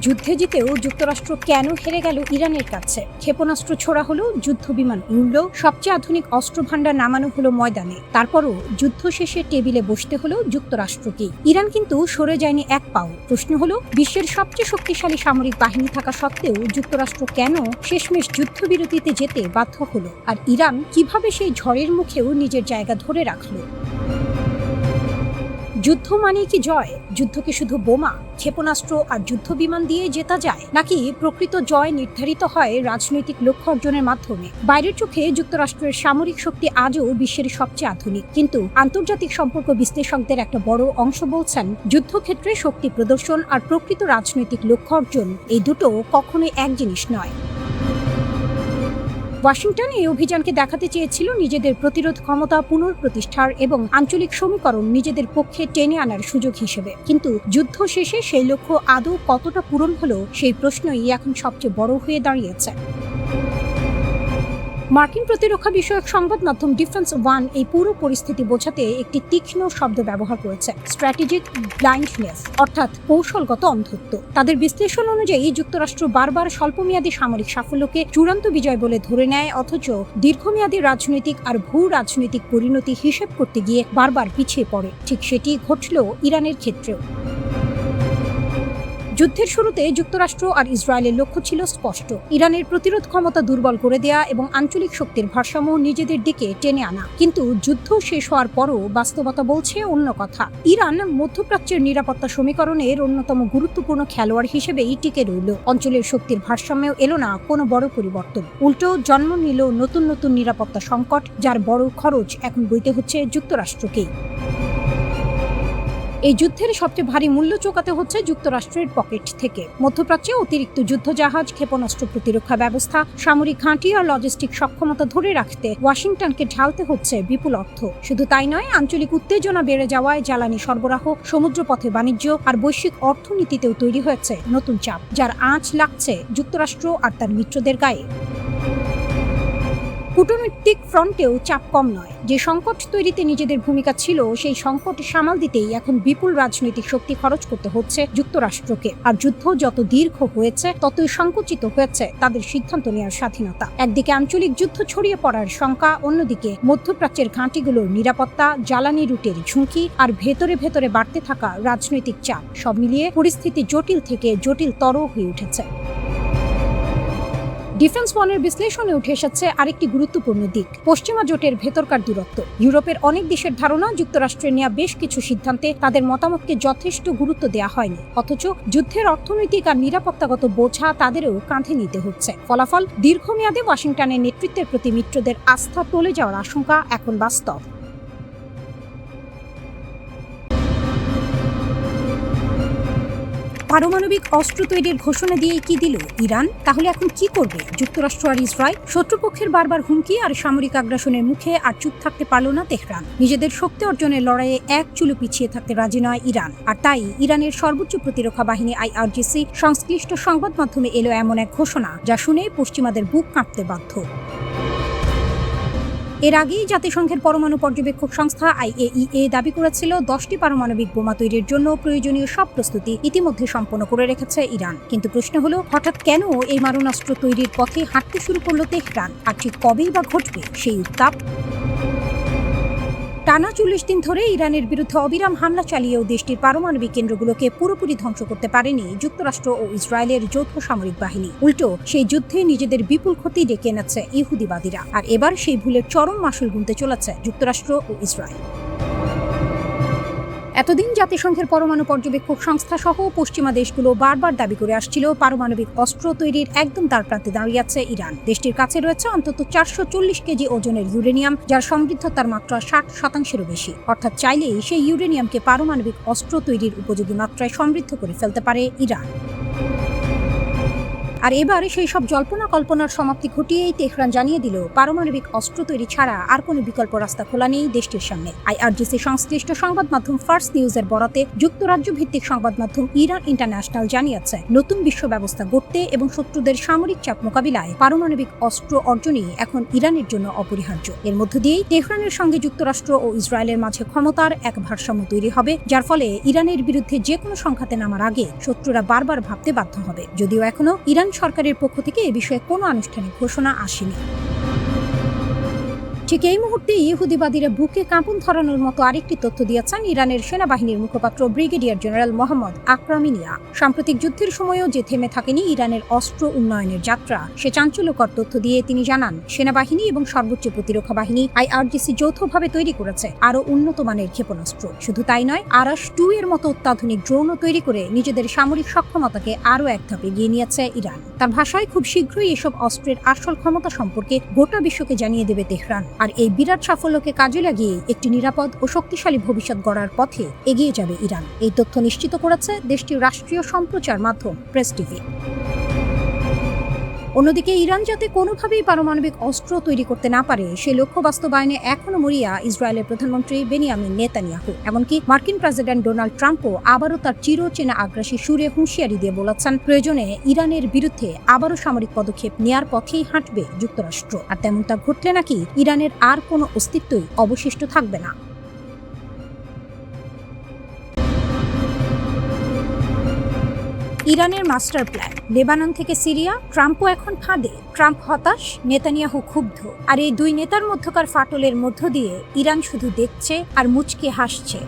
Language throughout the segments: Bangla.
যুদ্ধে জিতেও যুক্তরাষ্ট্র কেন হেরে গেল ইরানের কাছে? ক্ষেপণাস্ত্র ছোড়া হলো, যুদ্ধ বিমান উড়ল, সবচেয়ে আধুনিক অস্ত্রভান্ডার নামানো হলো ময়দানে, তারপরও যুদ্ধ শেষে টেবিলে বসতে হলো যুক্তরাষ্ট্রকে। ইরান কিন্তু সরে যায়নি এক পাও। প্রশ্ন হলো, বিশ্বের সবচেয়ে শক্তিশালী সামরিক বাহিনী থাকা সত্ত্বেও যুক্তরাষ্ট্র কেন শেষমেশ যুদ্ধবিরতিতে যেতে বাধ্য হলো? আর ইরান কিভাবে সেই ঝড়ের মুখেও নিজের জায়গা ধরে রাখলো? যুদ্ধ মানে কি জয়? যুদ্ধকে শুধু বোমা, ক্ষেপণাস্ত্র আর যুদ্ধ বিমান দিয়ে জেতা যায়, নাকি প্রকৃত জয় নির্ধারিত হয় রাজনৈতিক লক্ষ্য অর্জনের মাধ্যমে? বাইরের চোখে যুক্তরাষ্ট্রের সামরিক শক্তি আজও বিশ্বের সবচেয়ে আধুনিক, কিন্তু আন্তর্জাতিক সম্পর্ক বিশ্লেষকদের একটা বড় অংশ বলছেন, যুদ্ধক্ষেত্রে শক্তি প্রদর্শন আর প্রকৃত রাজনৈতিক লক্ষ্য অর্জন এই দুটো কখনোই এক জিনিস নয়। ওয়াশিংটন এই অভিযানকে দেখাতে চেয়েছিল নিজেদের প্রতিরোধ ক্ষমতা পুনঃপ্রতিষ্ঠার এবং আঞ্চলিক সমীকরণ নিজেদের পক্ষে টেনে আনার সুযোগ হিসেবে। কিন্তু যুদ্ধ শেষে সেই লক্ষ্য আদৌ কতটা পূরণ হলো, সেই প্রশ্নই এখন সবচেয়ে বড় হয়ে দাঁড়িয়েছে। মার্কিন প্রতিরক্ষা বিষয়ক সংবাদ মাধ্যম ডিফেন্স ওয়ান এই পুরো পরিস্থিতি বোঝাতে একটি তীক্ষ্ণ শব্দ ব্যবহার করেছে, স্ট্র্যাটেজিক ব্লাইন্ডনেস, অর্থাৎ কৌশলগত অন্ধত্ব। তাদের বিশ্লেষণ অনুযায়ী যুক্তরাষ্ট্র বারবার স্বল্পমেয়াদী সামরিক সাফল্যকে চূড়ান্ত বিজয় বলে ধরে নেয়, অথচ দীর্ঘমেয়াদী রাজনৈতিক আর ভূ রাজনৈতিক পরিণতি হিসেব করতে গিয়ে বারবার পিছিয়ে পড়ে। ঠিক সেটি ঘটল ইরানের ক্ষেত্রেও। যুদ্ধের শুরুতে যুক্তরাষ্ট্র আর ইসরায়েলের লক্ষ্য ছিল স্পষ্ট, ইরানের প্রতিরোধ ক্ষমতা দুর্বল করে দেয়া এবং আঞ্চলিক শক্তির ভারসাম্য নিজেদের দিকে টেনে আনা। কিন্তু যুদ্ধ শেষ হওয়ার পরও বাস্তবতা বলছে অন্য কথা। ইরান মধ্যপ্রাচ্যের নিরাপত্তা সমীকরণের অন্যতম গুরুত্বপূর্ণ খেলোয়াড় হিসেবেই টিকে রইল। অঞ্চলের শক্তির ভারসাম্যেও এলো না কোনো বড় পরিবর্তন, উল্টো জন্ম নিল নতুন নতুন নিরাপত্তা সংকট, যার বড় খরচ এখন বইতে হচ্ছে যুক্তরাষ্ট্রকেই। এই যুদ্ধের সবচেয়ে ভারী মূল্য চোকাতে হচ্ছে যুক্তরাষ্ট্রের পকেট থেকে। মধ্যপ্রাচ্যে অতিরিক্ত যুদ্ধজাহাজ, ক্ষেপণাস্ত্র প্রতিরক্ষা ব্যবস্থা, সামরিক ঘাঁটি আর লজিস্টিক সক্ষমতা ধরে রাখতে ওয়াশিংটনকে ঢালতে হচ্ছে বিপুল অর্থ। শুধু তাই নয়, আঞ্চলিক উত্তেজনা বেড়ে যাওয়ায় জ্বালানি সরবরাহ, সমুদ্রপথে বাণিজ্য আর বৈশ্বিক অর্থনীতিতেও তৈরি হয়েছে নতুন চাপ, যার আঁচ লাগছে যুক্তরাষ্ট্র আর তার মিত্রদের গায়ে। কূটনৈতিক ফ্রন্টেও চাপ কম নয়। যে সংকট তৈরিতে নিজেদের ভূমিকা ছিল, সেই সংকট সামাল দিতেই এখন বিপুল রাজনৈতিক শক্তি খরচ করতে হচ্ছে যুক্তরাষ্ট্রকে। আর যুদ্ধ যত দীর্ঘ হয়েছে, ততই সংকুচিত হয়েছে তাদের সিদ্ধান্ত নেওয়ার স্বাধীনতা। একদিকে আঞ্চলিক যুদ্ধ ছড়িয়ে পড়ার শঙ্কা, অন্যদিকে মধ্যপ্রাচ্যের ঘাঁটিগুলোর নিরাপত্তা, জ্বালানি রুটের ঝুঁকি আর ভেতরে ভেতরে বাড়তে থাকা রাজনৈতিক চাপ, সব মিলিয়ে পরিস্থিতি জটিল থেকে জটিলতর হয়ে উঠেছে। ডিফেন্স ওয়ানের বিশ্লেষণে উঠে এসেছে আরেকটি গুরুত্বপূর্ণ দিক, পশ্চিমা জোটের ভেতরকার দূরত্ব। ইউরোপের অনেক দেশের ধারণা, যুক্তরাষ্ট্রের নেওয়া বেশ কিছু সিদ্ধান্তে তাদের মতামতকে যথেষ্ট গুরুত্ব দেওয়া হয়নি, অথচ যুদ্ধের অর্থনৈতিক আর নিরাপত্তাগত বোঝা তাদেরও কাঁধে নিতে হচ্ছে। ফলাফল, দীর্ঘমেয়াদে ওয়াশিংটনের নেতৃত্বের প্রতি মিত্রদের আস্থা টলে যাওয়ার আশঙ্কা এখন বাস্তব। পারমাণবিক অস্ত্র তৈরির ঘোষণা দিয়ে কি দিল ইরান? তাহলে এখন কি করবে যুক্তরাষ্ট্র আর ইসরায়েল? শত্রুপক্ষের বারবার হুমকি আর সামরিক আগ্রাসনের মুখে আর চুপ থাকতে পারল না তেহরান। নিজেদের শক্তি অর্জনের লড়াইয়ে এক চুলো পিছিয়ে থাকতে রাজি নয় ইরান। আর তাই ইরানের সর্বোচ্চ প্রতিরক্ষা বাহিনী IRGC সংশ্লিষ্ট সংবাদ মাধ্যমে এলো এমন এক ঘোষণা, যা শুনে পশ্চিমাদের বুক কাঁপতে বাধ্য। এর আগেই জাতিসংঘের পরমাণু পর্যবেক্ষক সংস্থা IAEA দাবি করেছিল 10টি পারমাণবিক বোমা তৈরির জন্য প্রয়োজনীয় সব প্রস্তুতি ইতিমধ্যে সম্পন্ন করে রেখেছে ইরান। কিন্তু প্রশ্ন হলো, হঠাৎ কেন এই মারণাস্ত্র তৈরির পথে হাঁটতে শুরু করলো তেহরান? আর ঠিক কবেই বা ঘটবে সেই উত্তাপ? টানা 40 দিন ধরে ইরানের বিরুদ্ধে অবিরাম হামলা চালিয়েও দেশটির পারমাণবিক কেন্দ্রগুলোকে পুরোপুরি ধ্বংস করতে পারেনি যুক্তরাষ্ট্র ও ইসরায়েলের যৌথ সামরিক বাহিনী। উল্টো সেই যুদ্ধে নিজেদের বিপুল ক্ষতি ডেকে এনেছে ইহুদিবাদীরা। আর এবার সেই ভুলের চরম মাসুল গুনতে চলেছে যুক্তরাষ্ট্র ও ইসরায়েল। এতদিন জাতিসংঘের পরমাণু পর্যবেক্ষক সংস্থা সহ পশ্চিমা দেশগুলো বারবার দাবি করে আসছিল, পারমাণবিক অস্ত্র তৈরির একদম তার প্রান্তে দাঁড়িয়ে আছে ইরান। দেশটির কাছে রয়েছে অন্তত 440 কেজি ওজনের ইউরেনিয়াম, যার সমৃদ্ধতার মাত্রা 60%-এরও বেশি। অর্থাৎ চাইলেই সেই ইউরেনিয়ামকে পারমাণবিক অস্ত্র তৈরির উপযোগী মাত্রায় সমৃদ্ধ করে ফেলতে পারে ইরান। আর এবার সেই সব জল্পনা কল্পনার সমাপ্তি ঘটিয়েই তেহরান জানিয়ে দিল পারমাণবিক অস্ত্র তৈরি ছাড়া আর কোনো বিকল্প রাস্তা খোলা নেই দেশটির সামনে। আইআরজিসি সংশ্লিষ্ট সংবাদ মাধ্যম ফার্স্ট নিউজের বরাতে যুক্তরাজ্য ভিত্তিক সংবাদ মাধ্যম ইরান ইন্টারন্যাশনাল জানিয়েছে, নতুন বিশ্ব ব্যবস্থা গড়তে এবং শত্রুদের সামরিক চাপ মোকাবিলায় পারমাণবিক অস্ত্র অর্জনই এখন ইরানের জন্য অপরিহার্য। এর মধ্য দিয়েই তেহরানের সঙ্গে যুক্তরাষ্ট্র ও ইসরায়েলের মাঝে ক্ষমতার এক ভারসাম্য তৈরি হবে, যার ফলে ইরানের বিরুদ্ধে যে কোনো সংঘাতে নামার আগে শত্রুরা বারবার ভাবতে বাধ্য হবে। যদিও এখনো ইরান সরকারের পক্ষ থেকে এ বিষয়ে কোনো আনুষ্ঠানিক ঘোষণা আসেনি। ঠিক এই মুহূর্তে ইহুদিবাদীরা বুকে কাঁপন ধরানোর মতো আরেকটি তথ্য দিয়েছেন ইরানের সেনাবাহিনীর মুখপাত্র ব্রিগেডিয়ার জেনারেল মোহাম্মদ আকরামিনিয়া। সাম্প্রতিক যুদ্ধের সময়ও যে থেমে থাকেনি ইরানের অস্ত্র উন্নয়নের যাত্রা, সে চাঞ্চল্যকর তথ্য দিয়ে তিনি জানান, সেনাবাহিনী এবং সর্বোচ্চ প্রতিরক্ষা বাহিনী আইআরজিসি যৌথভাবে তৈরি করেছে আরও উন্নত মানের ক্ষেপণাস্ত্র। শুধু তাই নয়, আরাশ-2 এর মতো অত্যাধুনিক ড্রোনও তৈরি করে নিজেদের সামরিক সক্ষমতাকে আরও এক ধাপ এগিয়ে নিয়েছে ইরান। তার ভাষায় খুব শীঘ্রই এসব অস্ত্রের আসল ক্ষমতা সম্পর্কে গোটা বিশ্বকে জানিয়ে দেবে তেহরান। আর এই বিরাট সাফল্যকে কাজে লাগিয়ে একটি নিরাপদ ও শক্তিশালী ভবিষ্যৎ গড়ার পথে এগিয়ে যাবে ইরান। এই তথ্য নিশ্চিত করেছে দেশটির রাষ্ট্রীয় সম্প্রচার মাধ্যম প্রেস টিভি। অন্যদিকে ইরান যাতে কোনোভাবেই পারমাণবিক অস্ত্র তৈরি করতে না পারে, সে লক্ষ্য বাস্তবায়নে এখনো মরিয়া ইসরায়েলের প্রধানমন্ত্রী বেনিয়ামিন নেতানিয়াহু। এমনকি মার্কিন প্রেসিডেন্ট ডোনাল্ড ট্রাম্পও আবারও তার চিরচেনা আগ্রাসী সুরে হুঁশিয়ারি দিয়ে বলেছেন, প্রয়োজনে ইরানের বিরুদ্ধে আবারও সামরিক পদক্ষেপ নেয়ার পথেই হাঁটবে যুক্তরাষ্ট্র। আর তেমনটা ঘটলে নাকি ইরানের আর কোনো অস্তিত্বই অবশিষ্ট থাকবে না। ইরানের মাস্টার প্ল্যান, লেবানন থেকে সিরিয়া, ট্রাম্পও এখন ফাঁদে। ট্রাম্প হতাশ, নেতানিয়াহু ক্ষুব্ধ। আর এই দুই নেতার মধ্যকার ফাটলের মধ্য দিয়ে ইরান শুধু দেখছে আর মুচকে হাসছে।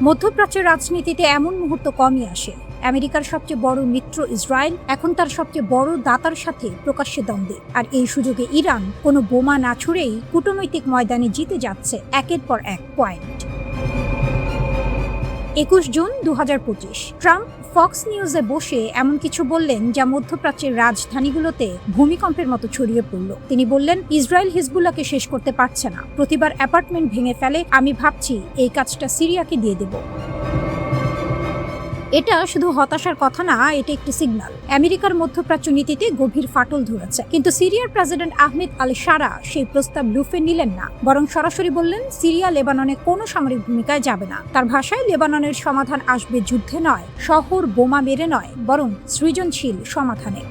মধ্যপ্রাচ্যের রাজনীতিতে এমন মুহূর্ত কমই আসে। আমেরিকার সবচেয়ে বড় মিত্র ইসরায়েল এখন তার সবচেয়ে বড় দাতার সাথে প্রকাশ্যে দ্বন্দ্বে। আর এই সুযোগে ইরান কোনো বোমা না ছুড়েই কূটনৈতিক ময়দানে জিতে যাচ্ছে একের পর এক পয়েন্ট। 21 জুন 2025 ট্রাম্প ফক্স নিউজে বসে এমন কিছু বললেন যা মধ্যপ্রাচ্যের রাজধানীগুলোতে ভূমিকম্পের মতো ছড়িয়ে পড়ল। তিনি বললেন, ইসরায়েল হিজবুল্লাহকে শেষ করতে পারছে না, প্রতিবার অ্যাপার্টমেন্ট ভেঙে ফেলে, আমি ভাবছি এই কাজটা সিরিয়াকে দিয়ে দেব। এটা শুধু হতাশার কথা না, এটা একটি সিগন্যাল। আমেরিকার মধ্যপ্রাচ্য নীতিতে গভীর ফাটল ধরেছে। কিন্তু সিরিয়ার প্রেসিডেন্ট আহমেদ আল শারা সেই প্রস্তাব লুফে নিলেন না, বরং সরাসরি বললেন সিরিয়া লেবাননে কোনো সামরিক ভূমিকায় যাবে না। তার ভাষায়, লেবাননের সমাধান আসবে যুদ্ধে নয়, শহর বোমা মেরে নয়, বরং সৃজনশীল সমাধানে।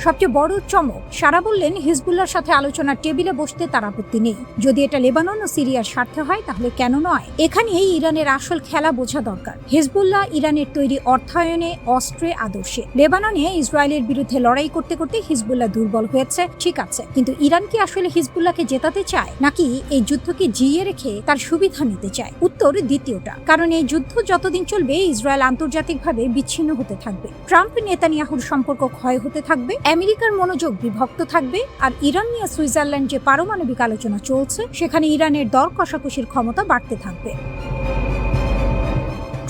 সবচেয়ে বড় চমক, শারা বললেন হিজবুল্লাহর সাথে আলোচনার টেবিলে বসতে তার আপত্তি নেই। যদি এটা লেবানন ও সিরিয়ার স্বার্থে হয় তাহলে কেন নয়? এখানেই ইরানের আসল খেলা বোঝা দরকার। হিজবুল্লাহ ইরানের তৈরি অর্থায়নে, অস্ত্রে, আদর্শে। লেবাননে ইসরায়েলের বিরুদ্ধে লড়াই করতে করতে হিজবুল্লাহ দুর্বল হয়েছে, ঠিক আছে, কিন্তু ইরান কি আসলে হিজবুল্লাহকে জেতাতে চায়, নাকি এই যুদ্ধকে জিইয়ে রেখে তার সুবিধা নিতে চায়? উত্তর দ্বিতীয়টা। কারণ এই যুদ্ধ যতদিন চলবে ইসরায়েল আন্তর্জাতিকভাবে বিচ্ছিন্ন হতে থাকবে, ট্রাম্প নেতানিয়াহুর সম্পর্ক ক্ষয় হতে থাকবে, আমেরিকার মনোযোগ বিভক্ত থাকবে, আর ইরান নিয়ে সুইজারল্যান্ড যে পারমাণবিক আলোচনা চলছে সেখানে ইরানের দর কষাকষির ক্ষমতা বাড়তে থাকবে।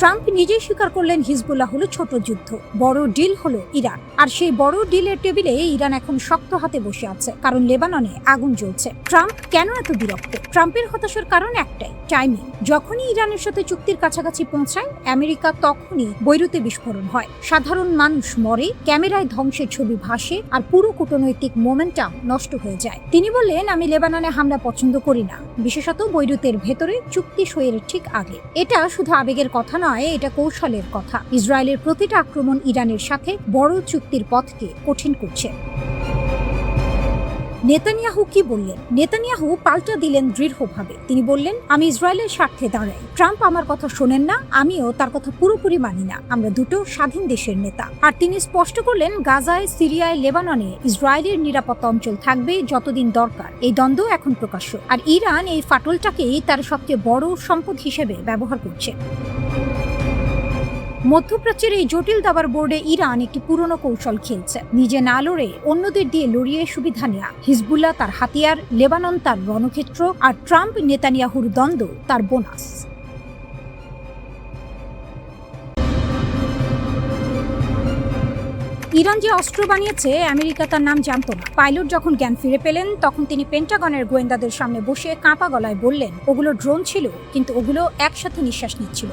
ট্রাম্প নিজেই স্বীকার করলেন হিজবুল্লাহ হলো ছোট যুদ্ধ, বড় ডিল হলো ইরান। আর সেই বড় ডিলের টেবিলে ইরান এখন শক্ত হাতে বসে আছে, কারণ লেবাননে আগুন জ্বলছে। ট্রাম্প কেন এত বিরক্ত? ট্রাম্পের হতাশার কারণ একটাই, টাইমিং। যখনই ইরানের সাথে চুক্তির কাছাকাছি পৌঁছায় আমেরিকা, তখনই বৈরুতে বিস্ফোরণ হয়, সাধারণ মানুষ মরে, ক্যামেরায় ধ্বংসের ছবি ভাসে, আর পুরো কূটনৈতিক মোমেন্টাম নষ্ট হয়ে যায়। তিনি বললেন, আমি লেবাননে হামলা পছন্দ করি না, বিশেষত বৈরুতের ভেতরে চুক্তি সইয়ের ঠিক আগে। এটা শুধু আবেগের কথা নয়, এটা কৌশলের কথা। ইসরায়েলের প্রতিটা আক্রমণ ইরানের সাথে বড় চুক্তির পথকে কঠিন করছে। নেতানিয়াহু কি বললেন? নেতানিয়াহু পাল্টা দিলেন দৃঢ়ভাবে। তিনি বললেন, আমি ইসরায়েলের স্বার্থে দাঁড়াই। ট্রাম্প আমার কথা শোনেন না, আমিও তার কথা পুরোপুরি মানি না। আমরা দুটো স্বাধীন দেশের নেতা। আর তিনি স্পষ্ট করলেন, গাজায়, সিরিয়ায়, লেবাননে ইসরায়েলের নিরাপত্তা অঞ্চল থাকবে যতদিন দরকার। এই দ্বন্দ্ব এখন প্রকাশ্য, আর ইরান এই ফাটলটাকেই তার সবচেয়ে বড় সম্পদ হিসেবে ব্যবহার করছে। মধ্যপ্রাচ্যের এই জটিল দাবার বোর্ডে ইরান একটি পুরনো কৌশল খেলছে, নিজে না লড়ে অন্যদের দিয়ে লড়িয়ে সুবিধা নেয়া। হিজবুল্লাহ তার হাতিয়ার, লেবানন তার রণক্ষেত্র, আর ট্রাম্প নেতানিয়াহুর দ্বন্দ্ব তার বোনাস। ইরান যে অস্ত্র বানিয়েছে আমেরিকা তার নাম জানত না। পাইলট যখন জ্ঞান ফিরে পেলেন তখন তিনি পেন্টাগনের গোয়েন্দাদের সামনে বসে কাঁপা গলায় বললেন, ওগুলো ড্রোন ছিল, কিন্তু ওগুলো একসাথে নিঃশ্বাস নিচ্ছিল।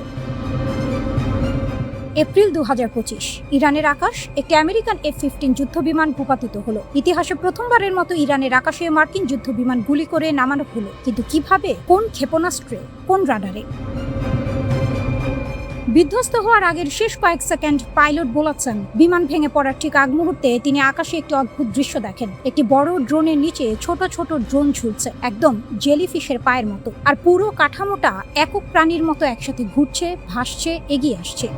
এপ্রিল 2025 ইরানের আকাশ একটি আমেরিকান F-15 যুদ্ধবিমান ভূপাতিত হলো। ইতিহাসে প্রথমবারের মতো ইরানের আকাশে মার্কিন যুদ্ধবিমান গুলি করে নামানো হলো, কিন্তু কিভাবে, কোন ক্ষেপণাস্ত্রে, কোন রাডারে? বিধ্বস্ত হওয়ার আগের শেষ কয়েক সেকেন্ড পাইলট বলেছেন, বিমান ভেঙে পড়ার ঠিক আগ মুহূর্তে তিনি আকাশে একটি অদ্ভুত দৃশ্য দেখেন। একটি বড় ড্রোনের নিচে ছোট ছোট ড্রোন ঝুলছে, একদম জেলিফিশের পায়ের মতো, আর পুরো কাঠামোটা একক প্রাণীর মতো একসাথে ঘুরছে, ভাসছে, এগিয়ে আসছে।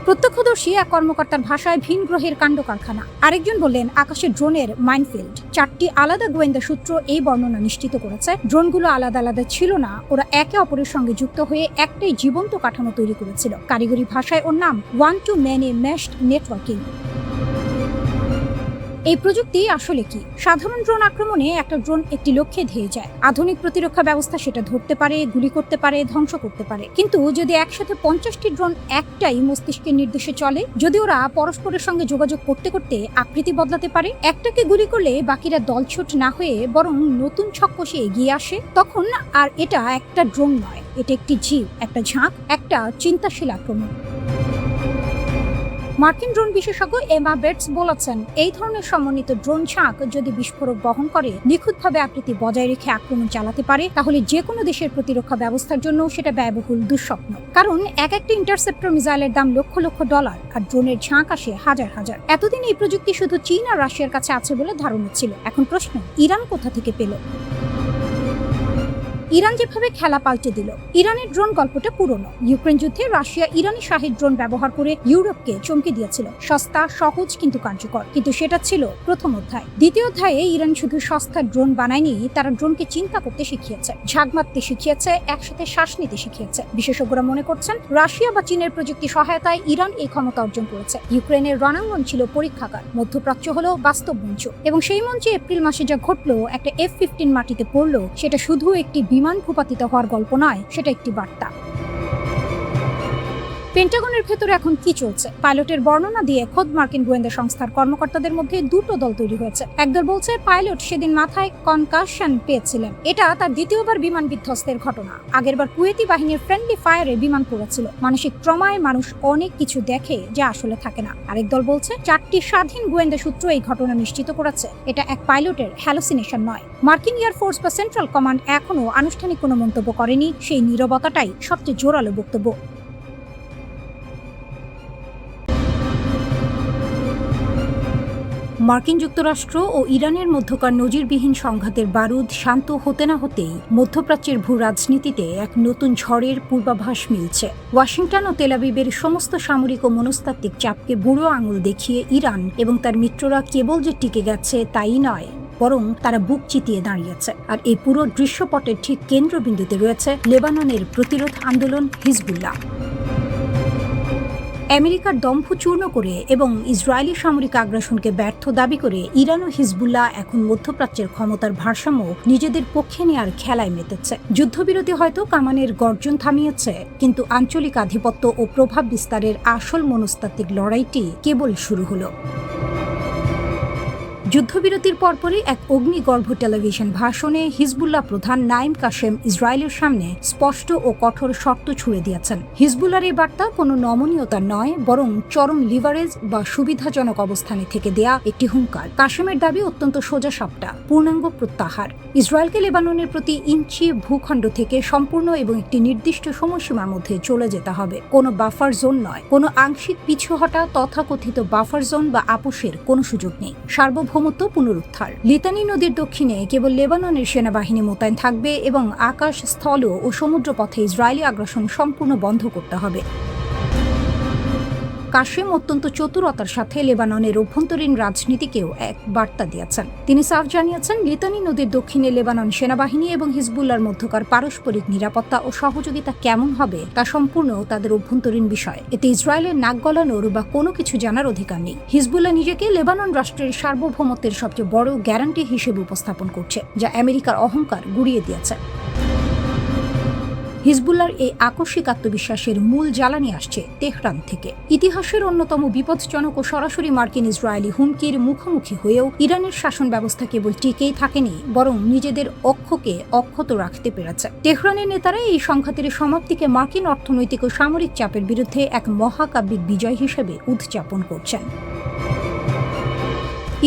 প্রত্যক্ষদর্শী এক কর্মকর্তার ভাষায় ভিন গ্রহের কাণ্ড কারখানা। আরেকজন বললেন, আকাশের ড্রোনের মাইনফিল্ড। 4টি আলাদা গোয়েন্দা সূত্র এই বর্ণনা নিশ্চিত করেছে ড্রোনগুলো আলাদা আলাদা ছিল না, ওরা একে অপরের সঙ্গে যুক্ত হয়ে একটাই জীবন্ত কাঠামো তৈরি করেছিল। কারিগরি ভাষায় ওর নাম ওয়ান টু মেনি মেশড নেটওয়ার্কিং। এই প্রযুক্তি আসলে কি? সাধারণ ড্রোন আক্রমণে একটা ড্রোন একটি লক্ষ্যে ধেয়ে যায়। আধুনিক প্রতিরক্ষা ব্যবস্থা সেটা ধরতে পারে, গুলি করতে পারে, ধ্বংস করতে পারে। কিন্তু যদি একসাথে 50টি ড্রোন একটাই মস্তিষ্কের নির্দেশে চলে, যদি ওরা পরস্পরের সঙ্গে যোগাযোগ করতে করতে আকৃতি বদলাতে পারে, একটাকে গুলি করলে বাকিরা দলছুট না হয়ে বরং নতুন ছক কষে এগিয়ে আসে, তখন আর এটা একটা ড্রোন নয়, এটা একটি জীব, একটা ঝাঁক, একটা চিন্তাশীল আক্রমণ। মার্কিন ড্রোন বিশেষজ্ঞ এমা বেটস বলেছেন, এই ধরনের সমন্বিত ড্রোন ঝাঁক যদি বিস্ফোরক বহন করে নিখুঁতভাবে আকৃতি বজায় রেখে আক্রমণ চালাতে পারে, তাহলে যে কোনো দেশের প্রতিরক্ষা ব্যবস্থার জন্য সেটা ব্যয়বহুল দুঃস্বপ্ন। কারণ এক একটা ইন্টারসেপ্টর মিসাইলের দাম লক্ষ লক্ষ ডলার, আর ড্রোনের ঝাঁক আসে হাজার হাজার। এতদিন এই প্রযুক্তি শুধু চীন আর রাশিয়ার কাছে আছে বলে ধারণা ছিল। এখন প্রশ্ন, ইরান কোথা থেকে পেল? ইরান যেভাবে খেলা পাল্টে দিল। ইরানের ড্রোন গল্পটা পুরনো। ইউক্রেন যুদ্ধে রাশিয়া ইরানি শাহী ড্রোন ব্যবহার করে ইউরোপকে চমকে দিয়েছিল। সস্তা, সহজ, কিন্তু কার্যকর। কিন্তু সেটা ছিল প্রথম অধ্যায়। দ্বিতীয় অধ্যায়ে ইরান শুধু সস্তা ড্রোন বানায়নি, তারা ড্রোনকে চিন্তা করতে শিখিয়েছে, ঝাঁক মারতে শিখিয়েছে, একসাথে শ্বাস নিতে শিখিয়েছে। বিশেষজ্ঞরা মনে করছেন, রাশিয়া বা চীনের প্রযুক্তি সহায়তায় ইরান এই ক্ষমতা অর্জন করেছে। ইউক্রেনের রণাঙ্গন ছিল পরীক্ষাগার, মধ্যপ্রাচ্য হলো বাস্তব মঞ্চ। এবং সেই মঞ্চে এপ্রিল মাসে যা ঘটলো, একটা F-15 মাটিতে পড়লো, সেটা শুধু একটি বিমান ভূপাতিত হওয়ার গল্প নয়, সেটা একটি বার্তা। পেন্টাগনের ভেতরে এখন কি চলছে? পাইলটের বর্ণনা দিয়ে খোদ মার্কিন গোয়েন্দা সংস্থার কর্মকর্তাদের মধ্যে দুটো দল তৈরি হয়েছে। একদল বলছে পাইলট সেদিন মাথায় কনকাশন পেয়েছিলেন, এটা তার দ্বিতীয়বার বিমান বিধ্বস্তের ঘটনা। আগেরবার কুয়েতি বাহিনীর ফ্রেন্ডলি ফায়ারে বিমান পড়েছিল। মানসিক ট্রমায় মানুষ অনেক কিছু দেখে যা আসলে থাকে না। আরেক দল বলছে 4টি স্বাধীন গোয়েন্দা সূত্র এই ঘটনা নিশ্চিত করেছে এটা এক পাইলটের হ্যালোসিনেশন নয়। মার্কিন এয়ারফোর্স বা সেন্ট্রাল কমান্ড এখনো আনুষ্ঠানিক কোনো মন্তব্য করেনি। সেই নীরবতাটাই সবচেয়ে জোরালো বক্তব্য। মার্কিন যুক্তরাষ্ট্র ও ইরানের মধ্যকার নজিরবিহীন সংঘাতের বারুদ শান্ত হতে না হতেই মধ্যপ্রাচ্যের ভূ রাজনীতিতে এক নতুন ঝড়ের পূর্বাভাস মিলছে। ওয়াশিংটন ও তেলাবিবের সমস্ত সামরিক ও মনস্তাত্ত্বিক চাপকে বুড়ো আঙুল দেখিয়ে ইরান এবং তার মিত্ররা কেবল যে টিকে গেছে তাই নয়, বরং তারা বুক চিতিয়ে দাঁড়িয়েছে। আর এই পুরো দৃশ্যপটের ঠিক কেন্দ্রবিন্দুতে রয়েছে লেবাননের প্রতিরোধ আন্দোলন হিজবুল্লাহ। আমেরিকার দম্ভ চূর্ণ করে এবং ইসরায়েলি সামরিক আগ্রাসনকে ব্যর্থ দাবি করে ইরান ও হিজবুল্লাহ এখন মধ্যপ্রাচ্যের ক্ষমতার ভারসাম্য নিজেদের পক্ষে নেয়ার খেলায় মেতেছে। যুদ্ধবিরতি হয়তো কামানের গর্জন থামিয়েছে, কিন্তু আঞ্চলিক আধিপত্য ও প্রভাব বিস্তারের আসল মনস্তাত্ত্বিক লড়াইটি কেবল শুরু হলো। যুদ্ধবিরতির পরপরই এক অগ্নিগর্ভ টেলিভিশন ভাষণে হিজবুল্লাহ প্রধান নাইম কাশেম ইসরায়েলের সামনে স্পষ্ট ও কঠোর শর্ত ছুড়ে দিয়েছেন। হিজবুল্লাহর এই বার্তা কোনো নমনীয়তা নয়, বরং চরম লিভারেজ বা সুবিধাজনক অবস্থানে থেকে দেয়া একটি হুঙ্কার। কাশেমের দাবি অত্যন্ত সোজাসাপটা, পূর্ণাঙ্গ প্রত্যাহার। ইসরায়েলকে লেবাননের প্রতি ইঞ্চি ভূখণ্ড থেকে সম্পূর্ণ এবং একটি নির্দিষ্ট সময়সীমার মধ্যে চলে যেতে হবে। কোনো বাফার জোন নয়, কোনো আংশিক পিছু হটা, তথাকথিত বাফার জোন বা আপোষের কোনো সুযোগ নেই। সার্বভৌমত্ব পুনরুদ্ধার। লিতানি নদীর দক্ষিণে কেবল লেবাননের সেনাবাহিনী মোতায়েন থাকবে এবং আকাশ, স্থল ও সমুদ্র পথে ইসরায়েলি আগ্রাসন সম্পূর্ণ বন্ধ করতে হবে। কাশেম অত্যন্ত চতুরতার সাথে লেবাননের অভ্যন্তরীণ রাজনীতিকেও এক বার্তা দিয়েছেন। তিনি সাফ জানিয়েছেন, লিতানি নদীর দক্ষিণে লেবানন সেনাবাহিনী এবং হিজবুল্লাহর মধ্যকার পারস্পরিক নিরাপত্তা ও সহযোগিতা কেমন হবে তা সম্পূর্ণ তাদের অভ্যন্তরীণ বিষয়। এতে ইসরায়েলের নাক গলানোর বা কোনো কিছু জানার অধিকার নেই। হিজবুল্লাহ নিজেকে লেবানন রাষ্ট্রের সার্বভৌমত্বের সবচেয়ে বড় গ্যারান্টি হিসেবে উপস্থাপন করছে, যা আমেরিকার অহংকার গুড়িয়ে দিয়েছে। হিজবুল্লাহর এই আকস্মিক আত্মবিশ্বাসের মূল জ্বালানি আসছে তেহরান থেকে। ইতিহাসের অন্যতম বিপজ্জনক ও সরাসরি মার্কিন ইসরায়েলি হুমকির মুখোমুখি হয়েও ইরানের শাসন ব্যবস্থা কেবল টিকেই থাকেনি, বরং নিজেদের অক্ষকে অক্ষত রাখতে পেরেছে। তেহরানের নেতারা এই সংঘাতের সমাপ্তিকে মার্কিন অর্থনৈতিক ও সামরিক চাপের বিরুদ্ধে এক মহাকাব্যিক বিজয় হিসেবে উদযাপন করছেন।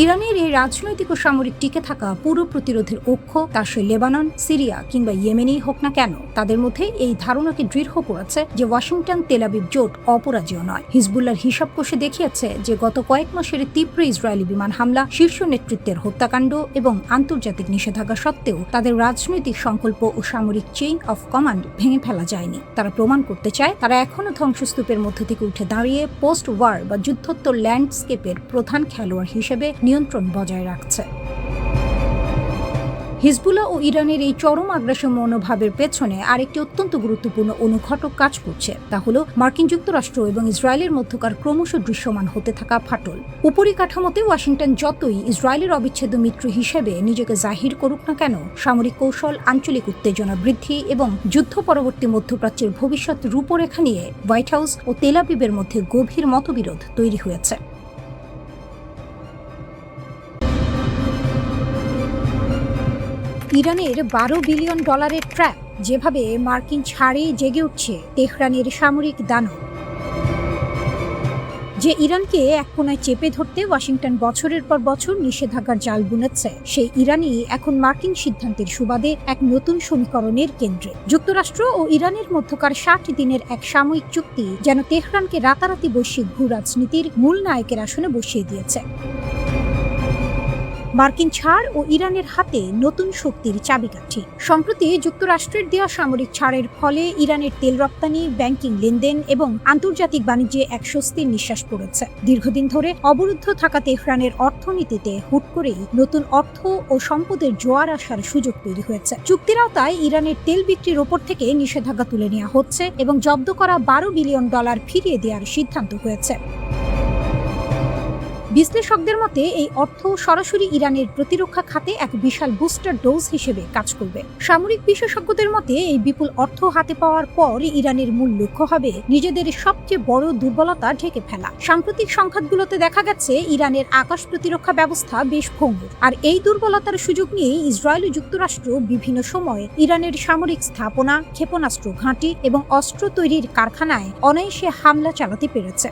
ইরানের এই রাজনৈতিক ও সামরিক টিকে থাকা পুরো প্রতিরোধের অক্ষ, তা সে লেবানন, সিরিয়া কিংবা ইয়েমেনেই হোক না কেন, তাদের মধ্যে এই ধারণাকে দৃঢ় করেছে যে ওয়াশিংটন তেল আবিব জোট অপরাজেয় নয়। হিজবুল্লাহর হিসাব কষে দেখিয়েছে যে গত কয়েক মাসের তীব্র ইসরায়েলি বিমান হামলা, শীর্ষ নেতৃত্বের হত্যাকাণ্ড এবং আন্তর্জাতিক নিষেধাজ্ঞা সত্ত্বেও তাদের রাজনৈতিক সংকল্প ও সামরিক চেইন অফ কমান্ড ভেঙে ফেলা যায়নি। তারা প্রমাণ করতে চায় তারা এখনও ধ্বংসস্তূপের মধ্য থেকে উঠে দাঁড়িয়ে পোস্ট ওয়ার বা যুদ্ধোত্তর ল্যান্ডস্কেপের প্রধান খেলোয়াড় হিসেবে নিয়ন্ত্রণ বজায় রাখছে। হিজবুল্লাহ ও ইরানের এই চরম আগ্রাসী মনোভাবের পেছনে আরেকটি অত্যন্ত গুরুত্বপূর্ণ অনুঘটক কাজ করছে, তা হল মার্কিন যুক্তরাষ্ট্র এবং ইসরায়েলের মধ্যকার ক্রমশ দৃশ্যমান হতে থাকা ফাটল। উপরিকাঠামোতে ওয়াশিংটন যতই ইসরায়েলের অবিচ্ছেদ্য মিত্র হিসেবে নিজেকে জাহির করুক না কেন, সামরিক কৌশল, আঞ্চলিক উত্তেজনা বৃদ্ধি এবং যুদ্ধ পরবর্তী মধ্যপ্রাচ্যের ভবিষ্যৎ রূপরেখা নিয়ে হোয়াইট হাউস ও তেল আবিবের মধ্যে গভীর মতবিরোধ তৈরি হয়েছে। ইরানের $12 বিলিয়ন ট্র্যাপ, যেভাবে মার্কিন ছাড়েই জেগে উঠছে তেহরানের সামরিক দানব। যে ইরানকে এক কোনায় চেপে ধরতে ওয়াশিংটন বছরের পর বছর নিষেধাজ্ঞার জাল বুনেছে, সেই ইরানই এখন মার্কিন সিদ্ধান্তের সুবাদে এক নতুন সমীকরণের কেন্দ্রে। যুক্তরাষ্ট্র ও ইরানের মধ্যকার 60 দিনের এক সাময়িক চুক্তি যেন তেহরানকে রাতারাতি বৈশ্বিক ভূ রাজনীতির মূল নায়কের আসনে বসিয়ে দিয়েছে। মার্কিন ছাড় ও ইরানের হাতে নতুন শক্তির চাবিকাঠি। সম্প্রতি যুক্তরাষ্ট্রের দেওয়া সামরিক ছাড়ের ফলে ইরানের তেল রপ্তানি, ব্যাংকিং লেনদেন এবং আন্তর্জাতিক বাণিজ্যে এক স্বস্তির নিঃশ্বাস পড়েছে। দীর্ঘদিন ধরে অবরুদ্ধ থাকা তেহরানের অর্থনীতিতে হুট করেই নতুন অর্থ ও সম্পদের জোয়ার আসার সুযোগ তৈরি হয়েছে। চুক্তির আওতায় ইরানের তেল বিক্রির ওপর থেকে নিষেধাজ্ঞা তুলে নেওয়া হচ্ছে এবং জব্দ করা $12 বিলিয়ন ফিরিয়ে দেওয়ার সিদ্ধান্ত হয়েছে। বিশ্লেষকদের মতে এই অর্থ সরাসরি ইরানের প্রতিরক্ষা খাতে এক বিশাল বুস্টার ডোজ হিসেবে কাজ করবে। সামরিক বিশেষজ্ঞদের মতে এই বিপুল অর্থ হাতে পাওয়ার পর ইরানের মূল লক্ষ্য হবে নিজেদের সবচেয়ে বড় দুর্বলতা ঢেকে ফেলা। সাম্প্রতিক সংঘাতগুলোতে দেখা গেছে ইরানের আকাশ প্রতিরক্ষা ব্যবস্থা বেশ ভঙ্গুর, আর এই দুর্বলতার সুযোগ নিয়ে ইসরায়েল ও যুক্তরাষ্ট্র বিভিন্ন সময় ইরানের সামরিক স্থাপনা, ক্ষেপণাস্ত্র ঘাঁটি এবং অস্ত্র তৈরির কারখানায় অনায়াসে হামলা চালাতে পেরেছে।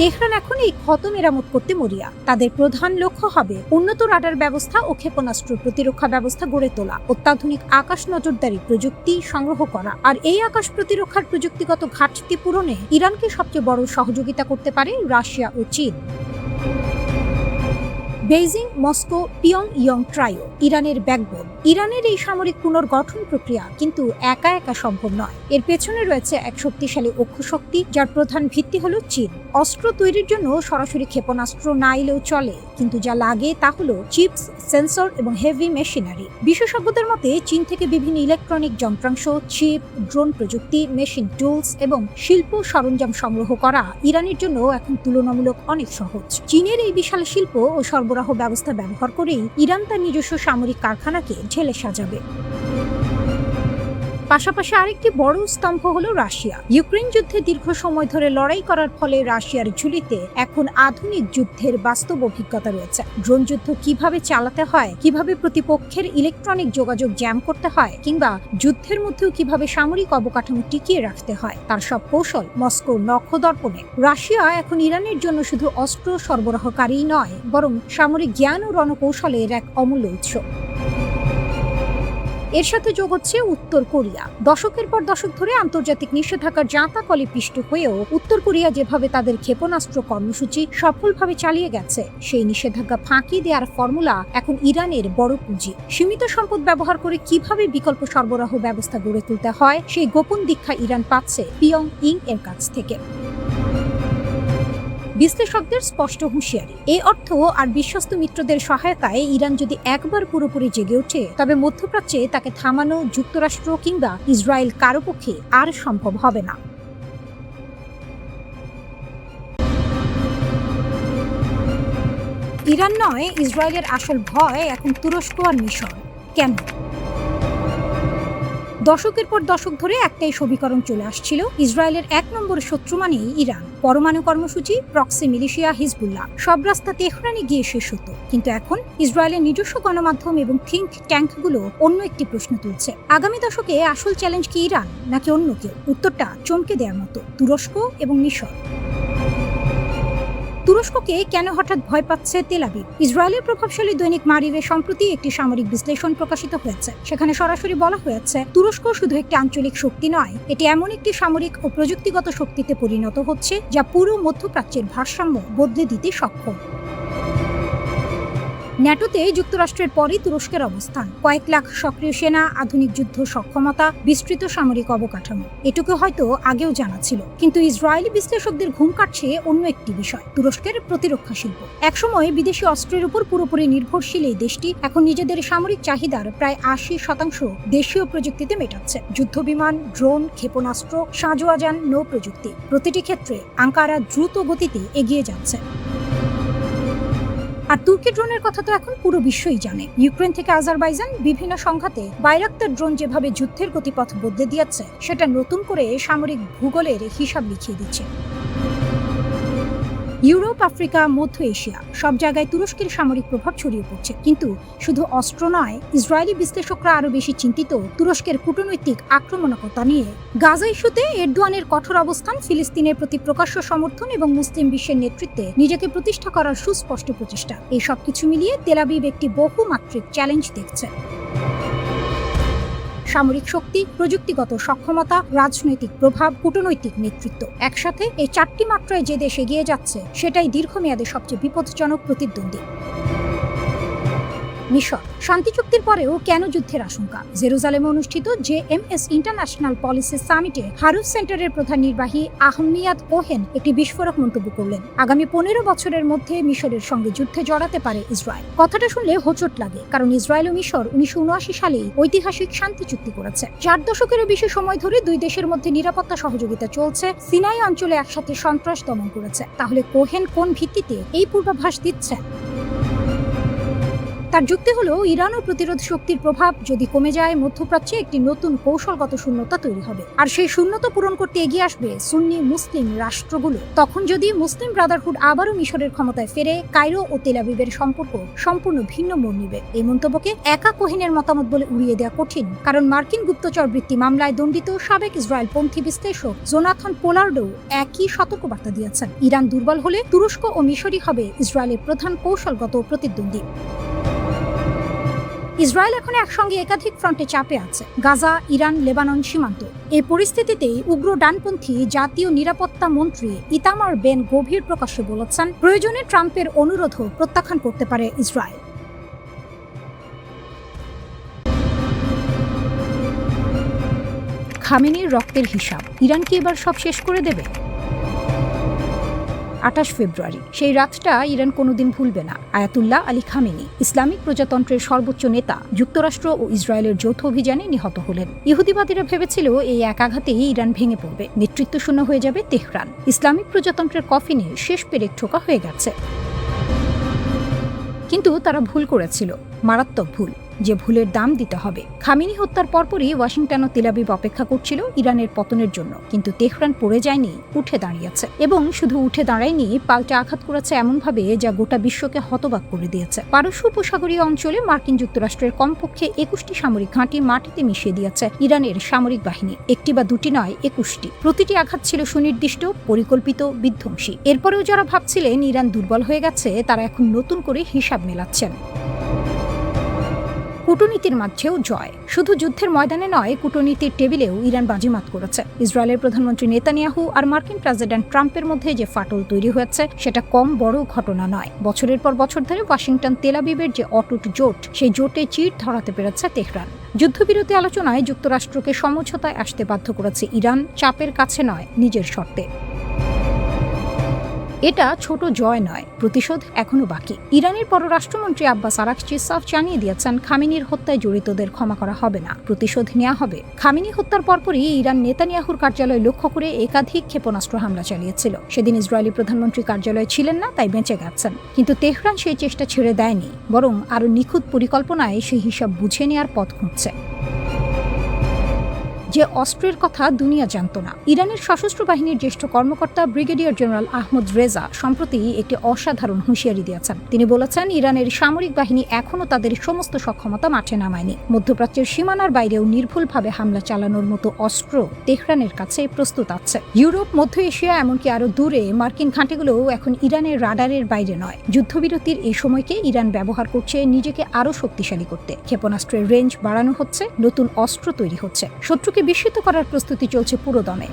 তেহরান এখন এই ক্ষত মেরামত করতে মরিয়া। তাদের প্রধান লক্ষ্য হবে উন্নত রাডার ব্যবস্থা ও ক্ষেপণাস্ত্র প্রতিরক্ষা ব্যবস্থা গড়ে তোলা, অত্যাধুনিক আকাশ নজরদারি প্রযুক্তি সংগ্রহ করা, আর এই আকাশ প্রতিরক্ষার প্রযুক্তিগত ঘাটতি পূরণে ইরানকে সবচেয়ে বড় সহযোগিতা করতে পারে রাশিয়া ও চীন। বেইজিং, মস্কো, পিয়ংইয়ং ট্রাইও ইরানের ব্যাকবোন। ইরানের এই সামরিক পুনর্গঠন প্রক্রিয়া কিন্তু একা একা সম্ভব নয়। এর পেছনে রয়েছে এক শক্তিশালী অক্ষশক্তি, যার প্রধান ভিত্তি হলো চীন। অস্ত্র তৈরির জন্য সরাসরি ক্ষেপণাস্ত্র না এলেও চলে, কিন্তু যা লাগে তা হলো চিপস, সেন্সর এবং হেভি মেশিনারি। বিশেষজ্ঞদের মতে চীন থেকে বিভিন্ন ইলেকট্রনিক যন্ত্রাংশ, চিপ, ড্রোন প্রযুক্তি, মেশিন টুলস এবং শিল্প সরঞ্জাম সংগ্রহ করা ইরানের জন্য এখন তুলনামূলক অনেক সহজ। চীনের এই বিশাল শিল্প ও সরবরাহ ব্যবস্থা ব্যবহার করেই ইরান তার নিজস্ব সামরিক কারখানাকে ঢেলে সাজাবে। পাশাপাশি আরেকটি বড় স্তম্ভ হলো রাশিয়া। ইউক্রেন যুদ্ধে দীর্ঘ সময় ধরে লড়াই করার ফলে রাশিয়ার ঝুলিতে এখন আধুনিক যুদ্ধের বাস্তব অভিজ্ঞতা রয়েছে। ড্রোন যুদ্ধ কিভাবে চালাতে হয়, কিভাবে প্রতিপক্ষের ইলেকট্রনিক যোগাযোগ জ্যাম করতে হয়, কিংবা যুদ্ধের মধ্যেও কিভাবে সামরিক অবকাঠামো টিকিয়ে রাখতে হয়, তার সব কৌশল মস্কোর নখদর্পণে। রাশিয়া এখন ইরানের জন্য শুধু অস্ত্র সরবরাহকারী নয়, বরং সামরিক জ্ঞান ও রণকৌশলের এক অমূল্য উৎস। এর সাথে যোগ হচ্ছে উত্তর কোরিয়া। দশকের পর দশক ধরে আন্তর্জাতিক নিষেধাজ্ঞার জাঁতাকলে পিষ্ট হয়েও উত্তর কোরিয়া যেভাবে তাদের ক্ষেপণাস্ত্র কর্মসূচি সফলভাবে চালিয়ে গেছে, সেই নিষেধাজ্ঞা ফাঁকি দেওয়ার ফর্মুলা এখন ইরানের বড় পুঁজি। সীমিত সম্পদ ব্যবহার করে কিভাবে বিকল্প সরবরাহ ব্যবস্থা গড়ে তুলতে হয়, সেই গোপন দীক্ষা ইরান পাচ্ছে পিয়ংইয়ং এর কাছ থেকে। বিশ্লেষকদের স্পষ্ট হুঁশিয়ারি, এই অর্থ আর বিশ্বস্ত মিত্রদের সহায়তায় ইরান যদি একবার পুরোপুরি জেগে ওঠে, তবে মধ্যপ্রাচ্যে তাকে থামানো যুক্তরাষ্ট্র কিংবা ইসরায়েল কারো পক্ষে আর সম্ভব হবে না। ইরান নয়, ইসরায়েলের আসল ভয় এখন তুরস্ক আর মিশর। কেন? দশকের পর দশক ধরে একটাই সমীকরণ চলে আসছিল, ইসরায়েলের ১ নম্বর শত্রু মানেই ইরান। পরমাণু কর্মসূচি, প্রক্সি মিলিশিয়া, হিজবুল্লাহ, সব রাস্তা তেহরানে গিয়ে শেষ হতো। কিন্তু এখন ইসরায়েলের নিজস্ব গণমাধ্যম এবং থিঙ্ক ট্যাঙ্কগুলো অন্য একটি প্রশ্ন তুলছে। আগামী দশকে আসল চ্যালেঞ্জ কি ইরান নাকি অন্য কেউ? উত্তরটা চমকে দেওয়ার মতো, তুরস্ক এবং মিশর। তুরস্ককে কেন হঠাৎ ভয় পাচ্ছে তেল আবিব? ইসরায়েলের প্রভাবশালী দৈনিক মারিভে সম্প্রতি একটি সামরিক বিশ্লেষণ প্রকাশিত হয়েছে। সেখানে সরাসরি বলা হয়েছে, তুরস্ক শুধু একটি আঞ্চলিক শক্তি নয়, এটি এমন একটি সামরিক ও প্রযুক্তিগত শক্তিতে পরিণত হচ্ছে যা পুরো মধ্যপ্রাচ্যের ভারসাম্য বদলে দিতে সক্ষম। ন্যাটোতে যুক্তরাষ্ট্রের পরই তুরস্কের অবস্থান। কয়েক লাখ সক্রিয় সেনা, আধুনিক যুদ্ধ সক্ষমতা, বিস্তৃত সামরিক অবকাঠামো, এটুকু হয়তো আগেও জানা ছিল। কিন্তু ইসরায়েলি বিশ্লেষকদের ঘুম কাটছে অন্য একটি বিষয়, তুরস্কের প্রতিরক্ষা শিল্প। একসময় বিদেশি অস্ত্রের উপর পুরোপুরি নির্ভরশীল এই দেশটি এখন নিজেদের সামরিক চাহিদার প্রায় ৮০% দেশীয় প্রযুক্তিতে মেটাচ্ছে। যুদ্ধবিমান, ড্রোন, ক্ষেপণাস্ত্র, সাঁজোয়াজান, নৌ প্রযুক্তি, প্রতিটি ক্ষেত্রে আঙ্কারা দ্রুত গতিতে এগিয়ে যাচ্ছে। আর তুর্কি ড্রোনের কথা তো এখন পুরো বিশ্বই জানে। ইউক্রেন থেকে আজারবাইজান বিভিন্ন সংঘাতে বাইরাক্তার ড্রোন যেভাবে যুদ্ধের গতিপথ বদলে দিয়েছে, সেটা নতুন করে সামরিক ভূগোলের হিসাব লিখিয়ে দিচ্ছে। ইউরোপ, আফ্রিকা, মধ্য এশিয়া সব জায়গায় তুরস্কের সামরিক প্রভাব ছড়িয়ে পড়ছে। কিন্তু শুধু অস্ত্র নয়, ইসরায়েলি বিশ্লেষকরা আরো বেশি চিন্তিত তুরস্কের কূটনৈতিক আক্রমণাত্মকতা নিয়ে। গাজা ইস্যুতে এরদোয়ানের কঠোর অবস্থান, ফিলিস্তিনের প্রতি প্রকাশ্য সমর্থন এবং মুসলিম বিশ্বের নেতৃত্বে নিজেকে প্রতিষ্ঠা করার সুস্পষ্ট প্রচেষ্টা, এই সবকিছু মিলিয়ে তেল আবিব একটি বহুমাত্রিক চ্যালেঞ্জ দেখছে। সামরিক শক্তি, প্রযুক্তিগত সক্ষমতা, রাজনৈতিক প্রভাব, কূটনৈতিক নেতৃত্ব, একসাথে এই 4টি মাত্রায় যে দেশ এগিয়ে যাচ্ছে, সেটাই দীর্ঘমেয়াদে সবচেয়ে বিপজ্জনক প্রতিদ্বন্দ্বী। মিশর শান্তি চুক্তির পরেও কেন যুদ্ধের আশঙ্কা? জেরুজালেমে অনুষ্ঠিত JMS ইন্টারন্যাশনাল পলিসি সামিটে হারুস সেন্টারের প্রধান নির্বাহী আহমিয়াদ কোহেন একটি বিস্ফোরক মন্তব্য করলেন। আগামী 15 বছরের মধ্যে মিশরের সঙ্গে যুদ্ধে জড়াতে পারে ইসরায়েল। কথাটা শুনলে হোঁচট লাগে, কারণ ইসরায়েল ও মিশর 1979 সালেই ঐতিহাসিক শান্তি চুক্তি করেছে। 4 দশকেরও বেশি সময় ধরে দুই দেশের মধ্যে নিরাপত্তা সহযোগিতা চলছে, সিনাই অঞ্চলে একসাথে সন্ত্রাস দমন করেছে। তাহলে কোহেন কোন ভিত্তিতে এই পূর্বাভাস দিচ্ছেন? তার যুক্তি হলো, ইরান ও প্রতিরোধ শক্তির প্রভাব যদি কমে যায়, মধ্যপ্রাচ্যে একটি নতুন কৌশলগত শূন্যতা তৈরি হবে। আর সেই শূন্যতা পূরণ করতে এগিয়ে আসবে সুন্নি মুসলিম রাষ্ট্রগুলো। তখন যদি মুসলিম ব্রাদারহুড আবারও মিশরের ক্ষমতায় ফেরে, কায়রো ও তেল আবিবের সম্পর্ক সম্পূর্ণ ভিন্ন মোড় নেবে। এই মন্তব্যকে একা কোহেনের মতামত বলে উড়িয়ে দেওয়া কঠিন, কারণ মার্কিন গুপ্তচর বৃত্তি মামলায় দণ্ডিত সাবেক ইসরায়েলপন্থী বিশ্লেষক জোনাথন পোলার্ডও একই সতর্কবার্তা দিয়েছেন। ইরান দুর্বল হলে তুরস্ক ও মিশরই হবে ইসরায়েলের প্রধান কৌশলগত প্রতিদ্বন্দ্বী। ইসরায়েল এখন একসঙ্গে একাধিক ফ্রন্টে চাপে আছে, গাজা, ইরান, লেবানন সীমান্ত। এই পরিস্থিতিতেই উগ্র ডানপন্থী জাতীয় নিরাপত্তা মন্ত্রী ইতামার বেন গভীর প্রকাশ্যে বলেছেন, প্রয়োজনে ট্রাম্পের অনুরোধও প্রত্যাখ্যান করতে পারে ইসরায়েল। খামেনির রক্তের হিসাব, ইরান কি এবার সব শেষ করে দেবে? 28 ফেব্রুয়ারি, সেই রাতটা ইরান কোনোদিন ভুলবে না। আয়াতুল্লাহ আলী খামেনি, ইসলামিক প্রজাতন্ত্রের সর্বোচ্চ নেতা, যুক্তরাষ্ট্র ও ইসরায়েলের যৌথ অভিযানে নিহত হলেন। ইহুদিবাদীরা ভেবেছিল এই এক আঘাতেই ইরান ভেঙে পড়বে, নেতৃত্ব শূন্য হয়ে যাবে তেহরান। ইসলামিক প্রজাতন্ত্রের কফিনে শেষ পেরেক ঠোকা হয়ে গেছে। কিন্তু তারা ভুল করেছিল, মারাত্মক ভুল, যে ভুলের দাম দিতে হবে। খামেনি হত্যার পরপরই ওয়াশিংটন ও তেল আবিব অপেক্ষা করছিল ইরানের পতনের জন্য, কিন্তু তেহরান পড়ে যায়নি, উঠে দাঁড়িয়েছে। এবং শুধু উঠে দাঁড়ায়নি, পাল্টে আঘাত করেছে এমনভাবে যা গোটা বিশ্বকে হতবাক করে দিয়েছে। পারস্য উপসাগরীয় অঞ্চলে মার্কিন যুক্তরাষ্ট্রের কমপক্ষে 21টি সামরিক ঘাঁটি মাটিতে মিশিয়ে দিয়েছে ইরানের সামরিক বাহিনী। একটি বা দুটি নয়, 21টি। প্রতিটি আঘাত ছিল সুনির্দিষ্ট, পরিকল্পিত, বিধ্বংসী। এরপরেও যারা ভাবছিলেন ইরান দুর্বল হয়ে গেছে, তারা এখন নতুন করে হিসাব মেলাচ্ছেন। কূটনীতির মাঝেও জয়, শুধু যুদ্ধের ময়দানে নয়, কূটনীতির টেবিলেও ইরান বাজিমাত করেছে। ইসরায়েলের প্রধানমন্ত্রী নেতানিয়াহু আর মার্কিন প্রেসিডেন্ট ট্রাম্পের মধ্যে যে ফাটল তৈরি হয়েছে, সেটা কম বড় ঘটনা নয়। বছরের পর বছর ধরে ওয়াশিংটন তেল আবিবের যে অটুট জোট, সেই জোটে চির ধরাতে পেরেছে তেহরান। যুদ্ধবিরতি আলোচনায় যুক্তরাষ্ট্রকে সমঝোতায় আসতে বাধ্য করেছে ইরান, চাপের কাছে নয়, নিজের শর্তে। এটা ছোট জয় নয়, প্রতিশোধ এখনো বাকি। ইরানের পররাষ্ট্রমন্ত্রী আব্বাস আরাকচি সাফ জানিয়ে দিয়েছেন, খামেনির হত্যায় জড়িতদের ক্ষমা করা হবে না, প্রতিশোধ নেওয়া হবে। খামেনি হত্যার পরপরই ইরান নেতানিয়াহুর কার্যালয় লক্ষ্য করে একাধিক ক্ষেপণাস্ত্র হামলা চালিয়েছিল। সেদিন ইসরায়েলি প্রধানমন্ত্রী কার্যালয়ে ছিলেন না, তাই বেঁচে গেছেন। কিন্তু তেহরান সেই চেষ্টা ছেড়ে দেয়নি, বরং আরও নিখুঁত পরিকল্পনায় সেই হিসাব বুঝে নেওয়ার পথ খুঁজছে। যে অস্ত্রের কথা দুনিয়া জানত না। ইরানের সশস্ত্র বাহিনীর জ্যেষ্ঠ কর্মকর্তা ব্রিগেডিয়ার জেনারেল আহমদ রেজা সম্প্রতি একটি অসাধারণ হুঁশিয়ারি দিয়েছেন। তিনি বলেছেন, ইরানের সামরিক বাহিনী এখনও তাদের সমস্ত সক্ষমতা মাঠে নামায়নি। মধ্যপ্রাচ্যের সীমানার বাইরেও নির্ভুলভাবে হামলা চালানোর মতো অস্ত্র তেহরানের কাছে প্রস্তুত আছে। ইউরোপ, মধ্য এশিয়া, এমনকি আরো দূরে মার্কিন ঘাঁটিগুলোও এখন ইরানের রাডারের বাইরে নয়। যুদ্ধবিরতির এই সময়কে ইরান ব্যবহার করছে নিজেকে আরো শক্তিশালী করতে। ক্ষেপণাস্ত্রের রেঞ্জ বাড়ানো হচ্ছে, নতুন অস্ত্র তৈরি হচ্ছে, শত্রুকে বিস্মিত করার প্রস্তুতি চলছে পুরোদমে।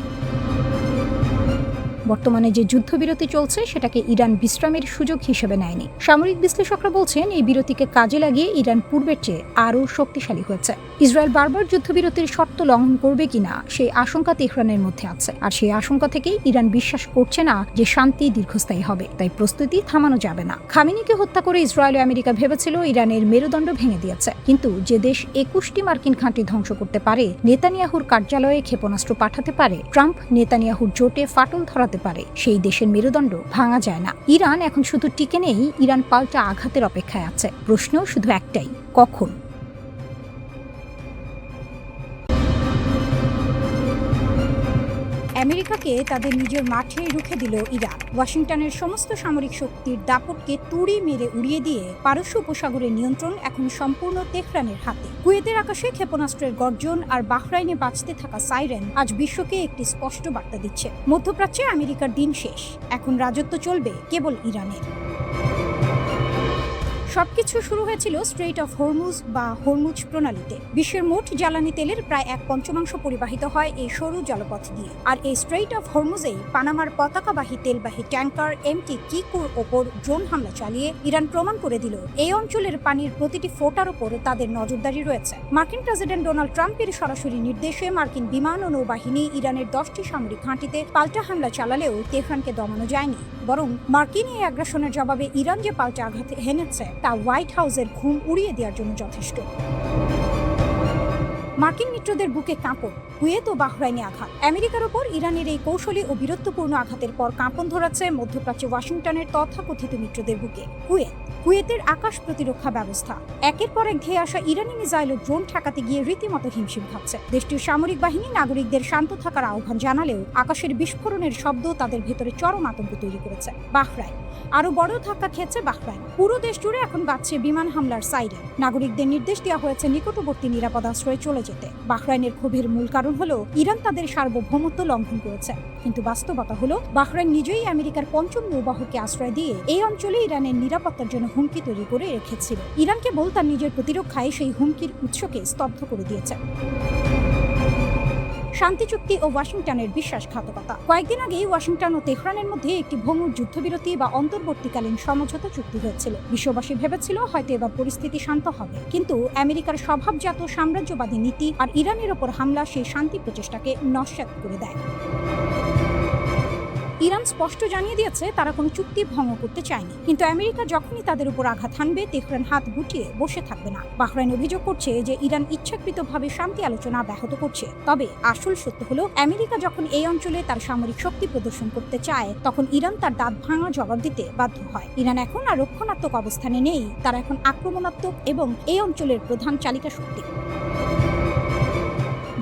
বর্তমানে যে যুদ্ধবিরতি চলছে সেটাকে ইরান বিশ্রামের সুযোগ হিসেবে নেয়নি। সামরিক বিশ্লেষকরা বলছেন, এই বিরতিকে কাজে লাগিয়ে ইরান পূর্বের চেয়ে আরও শক্তিশালী হয়েছে। ইসরায়েল বারবার যুদ্ধবিরতির শর্ত লঙ্ঘন করবে কিনা সেই আশঙ্কা তেহরানের মধ্যে আছে, আর সেই আশঙ্কা থেকেই ইরান বিশ্বাস করছে না যে শান্তি দীর্ঘস্থায়ী হবে। তাই প্রস্তুতি থামানো যাবে না। খামেনিকে হত্যা করে ইসরায়েল ও আমেরিকা ভেবেছিল ইরানের মেরুদণ্ড ভেঙে দিয়েছে, কিন্তু যে দেশ 21টি মার্কিন ঘাঁটি ধ্বংস করতে পারে, নেতানিয়াহুর কার্যালয়ে ক্ষেপণাস্ত্র পাঠাতে পারে, ট্রাম্প নেতানিয়াহুর জোটে ফাটল ধরাতে পারে, সেই দেশের মেরুদণ্ড ভাঙা যায় না। ইরান এখন শুধু টিকে নেই, ইরান পাল্টা আঘাতের অপেক্ষায় আছে। প্রশ্ন শুধু একটাই, কখন? আমেরিকাকে তাদের নিজের মাঠে রুখে দিল ইরান। ওয়াশিংটনের সমস্ত সামরিক শক্তির দাপটকে তুড়ি মেরে উড়িয়ে দিয়ে পারস্য উপসাগরের নিয়ন্ত্রণ এখন সম্পূর্ণ তেহরানের হাতে। কুয়েতের আকাশে ক্ষেপণাস্ত্রের গর্জন আর বাহরাইনে বাজতে থাকা সাইরেন আজ বিশ্বকে একটি স্পষ্ট বার্তা দিচ্ছে, মধ্যপ্রাচ্যে আমেরিকার দিন শেষ। এখন রাজত্ব চলবে কেবল ইরানের। সবকিছু শুরু হয়েছিল স্ট্রেইট অফ হরমুজ বা হরমুজ প্রণালীতে। বিশ্বের মোট জ্বালানি তেলের প্রায় 1/5 পরিবাহিত হয় এই সরু জলপথ দিয়ে। আর এই স্ট্রেইট অফ হরমুজেই পানামার পতাকাবাহী তেলবাহী ট্যাঙ্কার এমটি কিকুর ওপর ড্রোন হামলা চালিয়ে ইরান প্রমাণ করে দিল এই অঞ্চলের পানির প্রতিটি ফোঁটার ওপর তাদের নজরদারি রয়েছে। মার্কিন প্রেসিডেন্ট ডোনাল্ড ট্রাম্পের সরাসরি নির্দেশে মার্কিন বিমান ও নৌবাহিনী ইরানের 10টি সামরিক ঘাঁটিতে পাল্টা হামলা চালালেও তেহরানকে দমানো যায়নি। বরং মার্কিন এই আগ্রাসনের জবাবে ইরান যে পাল্টা আঘাত হেনেছে তা হোয়াইট হাউসের ঘুম উড়িয়ে দেওয়ার জন্য যথেষ্ট। মার্কিন মিত্রদের বুকে কাঁপন, কুয়েত ও বাহরাইনে আঘাত। আমেরিকার ওপর ইরানের এই কৌশলী ও বীরত্বপূর্ণ আঘাতের পর কাঁপন ধরাচ্ছে মধ্যপ্রাচ্যে ওয়াশিংটনের তথাকথিত মিত্রদের বুকে। কুয়েতের আকাশ প্রতিরক্ষা ব্যবস্থা একের পর এক ধেয়ে আসা ইরানি মিসাইল ও ড্রোন ঠেকাতে গিয়ে রীতিমতো হিমশিম খাচ্ছে। দেশটির সামরিক বাহিনী নাগরিকদের শান্ত থাকার আহ্বান জানালেও আকাশের বিস্ফোরণের শব্দ তাদের ভেতরে চরম আতঙ্ক তৈরি করেছে। বাহরাইন আরো বড় ধাক্কা খেয়েছে। বাহরাইন পুরো দেশ জুড়ে এখন বাজছে বিমান হামলার সাইরেন। নাগরিকদের নির্দেশ দেওয়া হয়েছে নিকটবর্তী নিরাপদ আশ্রয়ে চলে যেতে। বাহরাইনের ক্ষোভের মূল কারণ হলো ইরান তাদের সার্বভৌমত্ব লঙ্ঘন করেছে, কিন্তু বাস্তবতা হলো বাহরাইন নিজেই আমেরিকার 5ম নৌবাহকে আশ্রয় দিয়ে এই অঞ্চলে ইরানের নিরাপত্তার জন্য হুমকি তৈরি করে রেখেছিল। ইরান কেবল তার নিজের প্রতিরক্ষায় সেই হুমকির উৎসকে স্তব্ধ করে দিয়েছে। শান্তি চুক্তি ও ওয়াশিংটনের বিশ্বাসঘাতকতা। কয়েকদিন আগেই ওয়াশিংটন ও তেহরানের মধ্যে একটি ভঙ্গুর যুদ্ধবিরতি বা অন্তর্বর্তীকালীন সমঝোতা চুক্তি হয়েছিল। বিশ্ববাসী ভেবেছিল হয়তো এবার পরিস্থিতি শান্ত হবে, কিন্তু আমেরিকার স্বভাবজাত সাম্রাজ্যবাদী নীতি আর ইরানের ওপর হামলা সেই শান্তি প্রচেষ্টাকে নস্যাৎ করে দেয়। ইরান স্পষ্ট জানিয়ে দিয়েছে তারা কোনো চুক্তি ভঙ্গ করতে চায়নি, কিন্তু আমেরিকা যখনই তাদের উপর আঘাত হানবে তেহরান হাত গুটিয়ে বসে থাকবে না। বাহরাইন অভিযোগ করছে যে ইরান ইচ্ছাকৃতভাবে শান্তি আলোচনা ব্যাহত করছে। তবে আসল সত্য হলো আমেরিকা যখন এই অঞ্চলে তার সামরিক শক্তি প্রদর্শন করতে চায় তখন ইরান তার দাঁত ভাঙা জবাব দিতে বাধ্য হয়। ইরান এখন আর রক্ষণাত্মক অবস্থানে নেই, তারা এখন আক্রমণাত্মক এবং এই অঞ্চলের প্রধান চালিকা শক্তি।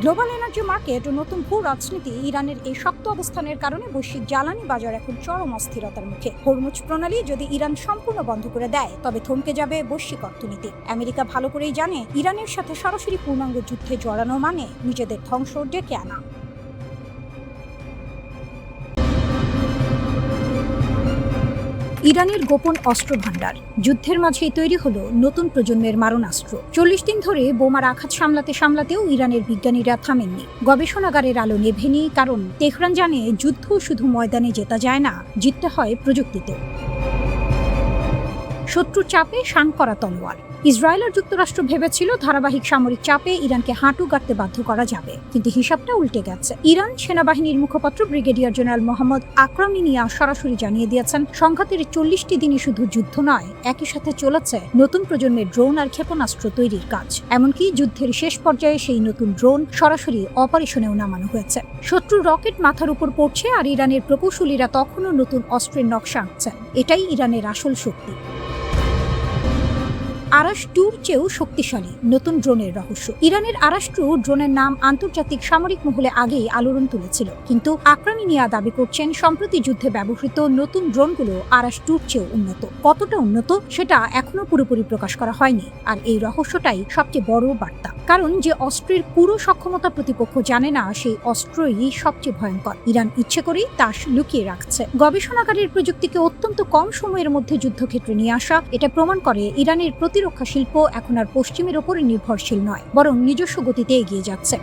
গ্লোবাল এনার্জি মার্কেট ও নতুন ভূ রাজনীতি ইরানের এই শক্ত অবস্থানের কারণে বৈশ্বিক জ্বালানি বাজার এখন চরম অস্থিরতার মুখে। হরমুজ প্রণালী যদি ইরান সম্পূর্ণ বন্ধ করে দেয় তবে থমকে যাবে বৈশ্বিক অর্থনীতি। আমেরিকা ভালো করেই জানে ইরানের সাথে সরাসরি পূর্ণাঙ্গ যুদ্ধে জড়ানো মানে নিজেদের ধ্বংস ডেকে আনা। ইরানের গোপন অস্ত্র ভান্ডার, যুদ্ধের মাঝেই তৈরি হলো নতুন প্রজন্মের মারণাস্ত্র। 40 দিন ধরে বোমার আঘাত সামলাতেও ইরানের বিজ্ঞানীরা থামেননি। গবেষণাগারের আলো নেভেনি, কারণ তেহরান জানে যুদ্ধ শুধু ময়দানে জেতা যায় না, জিততে হয় প্রযুক্তিতে। শত্রুর চাপে শান করা তলোয়ার। ইসরায়েল আর যুক্তরাষ্ট্র ভেবেছিল ধারাবাহিক সামরিক চাপে ইরানকে হাঁটু গাড়তে বাধ্য করা যাবে, কিন্তু হিসাবটা উল্টে গেছে। ইরান সেনাবাহিনীর মুখপাত্র ব্রিগেডিয়ার জেনারেল মোহাম্মদ আকরামিনিয়া সরাসরি জানিয়ে দিয়েছেন সংঘাতের 40টি দিনই শুধু যুদ্ধ নয়, একই সাথে চলেছে নতুন প্রজন্মের ড্রোন আর ক্ষেপণাস্ত্র তৈরির কাজ। এমনকি যুদ্ধের শেষ পর্যায়ে সেই নতুন ড্রোন সরাসরি অপারেশনেও নামানো হয়েছে। শত্রুর রকেট মাথার উপর পড়ছে আর ইরানের প্রকৌশলীরা তখনও নতুন অস্ত্রের নকশা আঁকছেন। এটাই ইরানের আসল শক্তি। আরাশ-2 চেয়েও শক্তিশালী নতুন ড্রোনের রহস্য। ইরানের আরাশ-2 ড্রোনের নাম আন্তর্জাতিক সামরিক মহলে আগেই আলোড়ন তুলেছিল, কিন্তু আক্রামিনিয়া দাবি করছেন সম্প্রতি যুদ্ধে ব্যবহৃত নতুন ড্রোনগুলো আরাশ-2 চেয়েও উন্নত। কতটা উন্নত সেটা এখনো পুরোপুরি প্রকাশ করা হয়নি, আর এই রহস্যটাই সবচেয়ে বড় বার্তা। কারণ যে অস্ত্রের পুরো সক্ষমতা প্রতিপক্ষ জানে না, সেই অস্ত্রই সবচেয়ে ভয়ঙ্কর। ইরান ইচ্ছে করেই তা লুকিয়ে রাখছে। গবেষণাগারের প্রযুক্তিকে অত্যন্ত কম সময়ের মধ্যে যুদ্ধক্ষেত্রে নিয়ে আসা এটা প্রমাণ করে ইরানের প্রতিরক্ষা শিল্প এখন আর পশ্চিমের ওপরে নির্ভরশীল নয়, বরং নিজস্ব গতিতে এগিয়ে যাচ্ছে।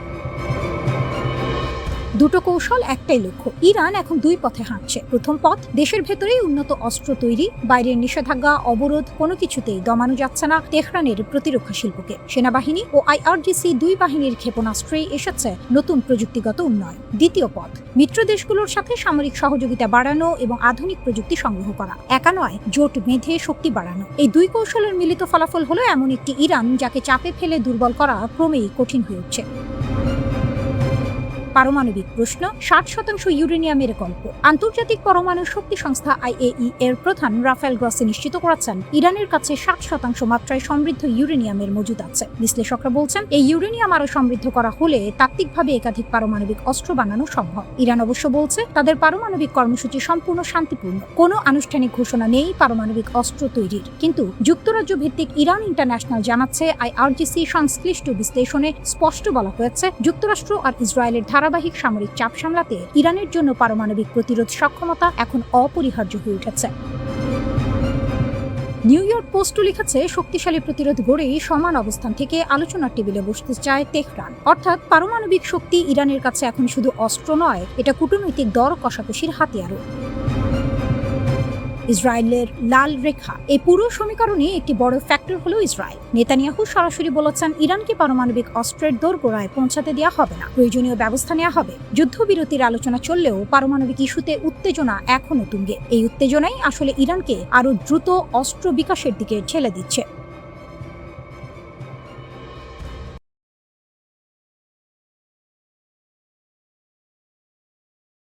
দুটো কৌশল, একটাই লক্ষ্য। ইরান এখন দুই পথে হাঁটছে। প্রথম পথ, দেশের ভেতরেই উন্নত অস্ত্র তৈরি, বাইরের নিষেধাজ্ঞা অবরোধ কোনো কিছুতেই দমানো যাচ্ছে না তেহরানের প্রতিরক্ষা শিল্পকে। সেনাবাহিনী ও আইআরজিসি দুই বাহিনীর ক্ষেপণাস্ত্রেই এসেছে নতুন প্রযুক্তিগত উন্নয়ন। দ্বিতীয় পথ, মিত্র দেশগুলোর সাথে সামরিক সহযোগিতা বাড়ানো এবং আধুনিক প্রযুক্তি সংগ্রহ করা। একা নয়, জোট বেঁধে শক্তি বাড়ানো। এই দুই কৌশলের মিলিত ফলাফল হলো এমন একটি ইরান যাকে চাপে ফেলে দুর্বল করা ক্রমেই কঠিন হয়ে উঠছে। পারমাণবিক প্রশ্ন, 60% ইউরেনিয়ামের গল্প। আন্তর্জাতিক পরমাণু শক্তি সংস্থা IAEA এর প্রধান রাফায়েল গ্রসি নিশ্চিত করেছেন ইরানের কাছে 60% মাত্রায় সমৃদ্ধ ইউরেনিয়ামের মজুদ আছে। বিশ্লেষকরা বলছেন এই ইউরেনিয়াম আরো সমৃদ্ধ করা হলে তাত্ত্বিকভাবে একাধিক পারমাণবিক অস্ত্র বানানো সম্ভব। ইরান অবশ্য বলছে তাদের পারমাণবিক কর্মসূচি সম্পূর্ণ শান্তিপূর্ণ, কোনো আনুষ্ঠানিক ঘোষণা নেই পারমাণবিক অস্ত্র তৈরির। কিন্তু যুক্তরাজ্য ভিত্তিক ইরান ইন্টারন্যাশনাল জানাচ্ছে আইআরজিসি সংশ্লিষ্ট বিশ্লেষণে স্পষ্ট বলা হয়েছে যুক্তরাষ্ট্র আর ইসরায়েলের ধারাবাহিক সামরিক চাপ সামলাতে ইরানের জন্য পারমাণবিক প্রতিরোধ সক্ষমতা এখন অপরিহার্য হয়ে উঠেছে। নিউ ইয়র্ক পোস্টও লিখেছে শক্তিশালী প্রতিরোধ গড়েই সমান অবস্থান থেকে আলোচনার টেবিলে বসতে চায় তেহরান। অর্থাৎ পারমাণবিক শক্তি ইরানের কাছে এখন শুধু অস্ত্র নয়, এটা কূটনৈতিক দর কষাকষির হাতিয়ারও। ইসরায়েলের লাল রেখা, এই পুরো সমীকরণে একটি বড় ফ্যাক্টর হলো ইসরায়েল। নেতানিয়াহু সরাসরি বলেছেন ইরানকে পারমাণবিক অস্ত্রের দোরগোড়ায় পৌঁছাতে দেওয়া হবে না, প্রয়োজনীয় ব্যবস্থা নেওয়া হবে। যুদ্ধবিরতির আলোচনা চললেও পারমাণবিক ইস্যুতে উত্তেজনা এখনো তুঙ্গে। এই উত্তেজনাই আসলে ইরানকে আরো দ্রুত অস্ত্র বিকাশের দিকে ঠেলে দিচ্ছে।